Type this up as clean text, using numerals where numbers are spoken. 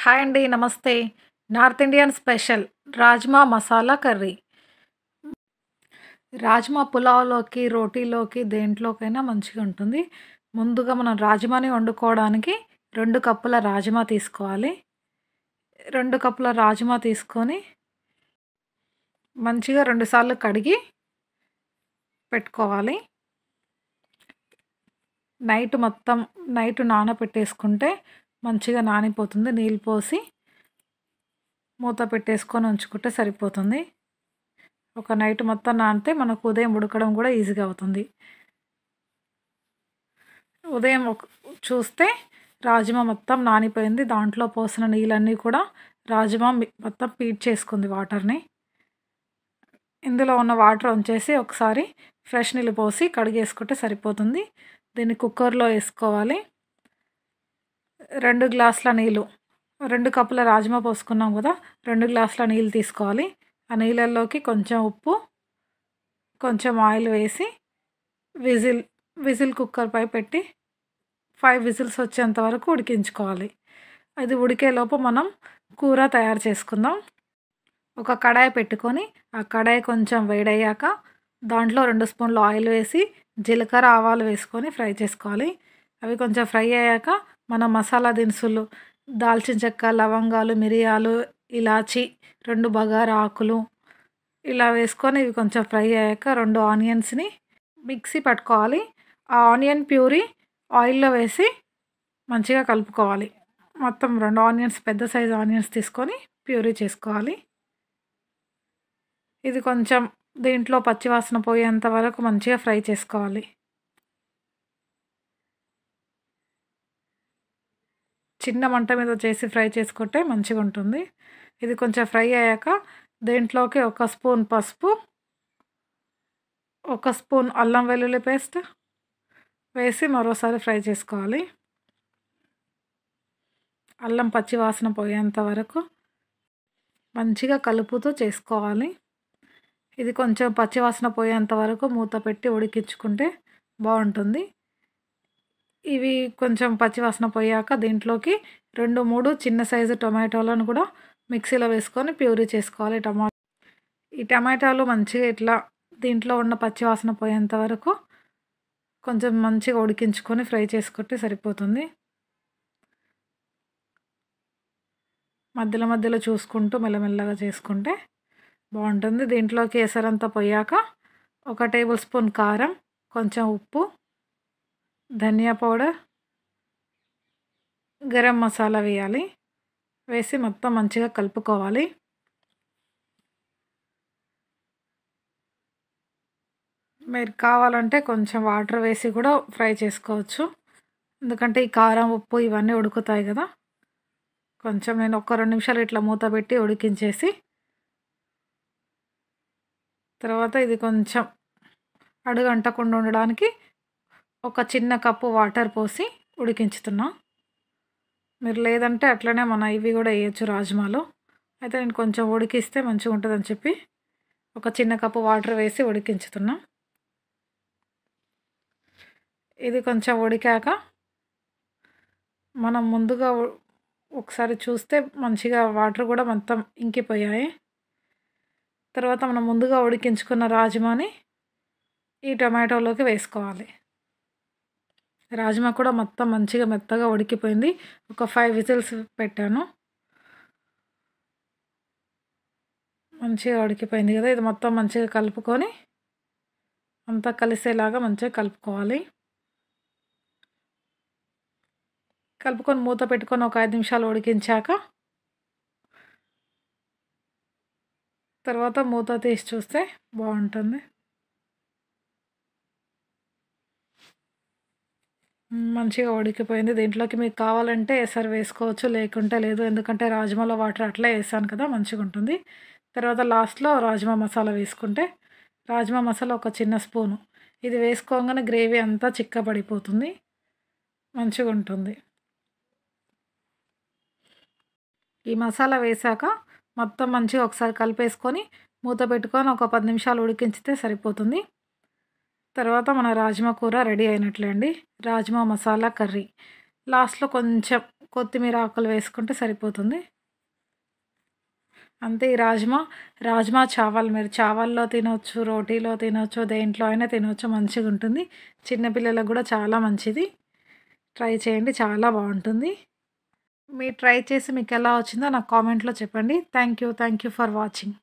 Hi అండి. Namaste. North Indian special rajma masala curry. Rajma పులావ్‌లోకి, రోటీలోకి దేంట్లోకైనా మంచిగా ఉంటుంది. ముందుగా మనం రాజ్మాని వండుకోవడానికి 2 కప్పుల రాజ్మా తీసుకోవాలి. 2 కప్పుల రాజ్మా తీసుకొని మంచిగా 2 సార్లు కడిగి పెట్టుకోవాలి. నైట్ నానబెట్టేసుకుంటే మంచిగా నానిపోతుంది. నీళ్ళు పోసి మూత పెట్టేసుకొని ఉంచుకుంటే సరిపోతుంది. ఒక నైట్ మొత్తం నానితే మనకు ఉదయం ఉడకడం కూడా ఈజీగా అవుతుంది. ఉదయం చూస్తే రాజ్మా మొత్తం నానిపోయింది. దాంట్లో పోసిన నీళ్ళన్నీ కూడా రాజ్మా మొత్తం పీల్చేసుకుంది వాటర్ని. ఇందులో ఉన్న వాటర్ ఉంచేసి ఒకసారి ఫ్రెష్ నీళ్ళు పోసి కడిగేసుకుంటే సరిపోతుంది. దీన్ని కుక్కర్లో వేసుకోవాలి. 2 గ్లాసుల నీళ్ళు, 2 కప్పుల రాజ్మా పోసుకున్నాం కదా, 2 గ్లాసుల నీళ్ళు తీసుకోవాలి. ఆ నీళ్ళల్లోకి కొంచెం ఉప్పు, కొంచెం ఆయిల్ వేసి విజిల్ కుక్కర్పై పెట్టి 5 విజిల్స్ వచ్చేంత వరకు ఉడికించుకోవాలి. అది ఉడికేలోపు మనం కూర తయారు చేసుకుందాం. ఒక కడాయి పెట్టుకొని ఆ కడాయి కొంచెం వేడయ్యాక దాంట్లో 2 స్పూన్లు ఆయిల్ వేసి జీలకర్ర, ఆవాలు వేసుకొని ఫ్రై చేసుకోవాలి. అవి కొంచెం ఫ్రై అయ్యాక మన మసాలా దినుసులు దాల్చిన చెక్క, లవంగాలు, మిరియాలు, ఇలాచి, 2 బగారా ఆకులు ఇలా వేసుకొని ఇవి కొంచెం ఫ్రై అయ్యాక 2 ఆనియన్స్ని మిక్సీ పట్టుకోవాలి. ఆ ఆనియన్ ప్యూరీ ఆయిల్లో వేసి మంచిగా కలుపుకోవాలి. మొత్తం 2 ఆనియన్స్, పెద్ద సైజు ఆనియన్స్ తీసుకొని ప్యూరీ చేసుకోవాలి. ఇది కొంచెం దీంట్లో పచ్చివాసన పోయేంత వరకు మంచిగా ఫ్రై చేసుకోవాలి. చిన్న మంట మీద చేసి ఫ్రై చేసుకుంటే మంచిగా ఉంటుంది. ఇది కొంచెం ఫ్రై అయ్యాక దీంట్లోకి 1 స్పూన్ పసుపు, 1 స్పూన్ అల్లం వెల్లుల్లి పేస్ట్ వేసి మరోసారి ఫ్రై చేసుకోవాలి. అల్లం పచ్చి వాసన పోయేంత వరకు మంచిగా కలుపుతూ చేసుకోవాలి. ఇది కొంచెం పచ్చివాసన పోయేంత వరకు మూత పెట్టి ఉడికించుకుంటే బాగుంటుంది. ఇవి కొంచెం పచ్చివాసన పోయాక దీంట్లోకి 2-3 చిన్న సైజు టొమాటోలను కూడా మిక్సీలో వేసుకొని ప్యూరీ చేసుకోవాలి. ఈ టమాటాలు మంచిగా ఇట్లా దీంట్లో ఉన్న పచ్చివాసన పోయేంత వరకు కొంచెం మంచిగా ఉడికించుకొని ఫ్రై చేసుకుంటే సరిపోతుంది. మధ్యలో మధ్యలో చూసుకుంటూ మెల్లమెల్లగా చేసుకుంటే బాగుంటుంది. దీంట్లోకి ఎసరంతా పోయాక 1 టేబుల్ స్పూన్ కారం, కొంచెం ఉప్పు, ధనియా పౌడర్, గరం మసాలా వేయాలి. వేసి మొత్తం మంచిగా కలుపుకోవాలి. మీరు కావాలంటే కొంచెం వాటర్ వేసి కూడా ఫ్రై చేసుకోవచ్చు. ఎందుకంటే ఈ కారం, ఉప్పు ఇవన్నీ ఉడుకుతాయి కదా. కొంచెం నేను 1-2 నిమిషాలు ఇట్లా మూత పెట్టి ఉడికించేసి తర్వాత ఇది కొంచెం అడుగంటకుండా ఉండడానికి ఒక చిన్న కప్పు వాటర్ పోసి ఉడికించుతున్నా. మీరు లేదంటే అట్లనే ఇవి కూడా వేయచ్చు రాజ్మాలో. అయితే నేను కొంచెం ఉడికిస్తే మంచిగా ఉంటుందని చెప్పి ఒక చిన్న కప్పు వాటర్ వేసి ఉడికించుతున్నా. ఇది కొంచెం ఉడికాక మనం ముందుగా ఒకసారి చూస్తే మంచిగా వాటర్ కూడా మొత్తం ఇంకిపోయాయి. తర్వాత మనం ముందుగా ఉడికించుకున్న రాజ్మాని ఈ టొమాటోలోకి వేసుకోవాలి. రాజ్మా కూడా మొత్తం మంచిగా మెత్తగా ఉడికిపోయింది. ఒక 5 విజిల్స్ పెట్టాను. మంచిగా ఉడికిపోయింది కదా. ఇది మొత్తం మంచిగా కలుపుకొని అంతా కలిసేలాగా మంచిగా కలుపుకోవాలి. కలుపుకొని మూత పెట్టుకొని ఒక 5 నిమిషాలు ఉడికించాక తర్వాత మూత తీసి చూస్తే బాగుంటుంది. మంచిగా ఉడికిపోయింది. దీంట్లోకి మీకు కావాలంటే ఎసరు వేసుకోవచ్చు, లేకుంటే లేదు. ఎందుకంటే రాజ్మాలో వాటర్ అట్లే వేసాను కదా, మంచిగా ఉంటుంది. తర్వాత లాస్ట్లో రాజ్మా మసాలా వేసుకుంటే రాజ్మా మసాలా ఒక చిన్న స్పూను ఇది వేసుకోగానే గ్రేవీ అంతా చిక్కబడిపోతుంది, మంచిగా ఉంటుంది. ఈ మసాలా వేసాక మొత్తం మంచిగా ఒకసారి కలిపేసుకొని మూత పెట్టుకొని ఒక 10 నిమిషాలు ఉడికించితే సరిపోతుంది. తర్వాత మన రాజ్మా కూర రెడీ అయినట్లే అండి. రాజ్మా మసాలా కర్రీ. లాస్ట్లో కొంచెం కొత్తిమీర ఆకులు వేసుకుంటే సరిపోతుంది. అంతే. ఈ రాజ్మా చావల్ మీరు చావల్లో తినొచ్చు, రోటీలో తినొచ్చు, దేంట్లో అయినా తినొచ్చు. మంచిగుంటుంది. చిన్న పిల్లలకు గూడా చాలా మంచిది. ట్రై చేయండి. చాలా బావుంటుంది. మీరు ట్రై చేసి మీకెలా వచ్చిందో నాకు కామెంట్‌లో చెప్పండి. Thank you for watching.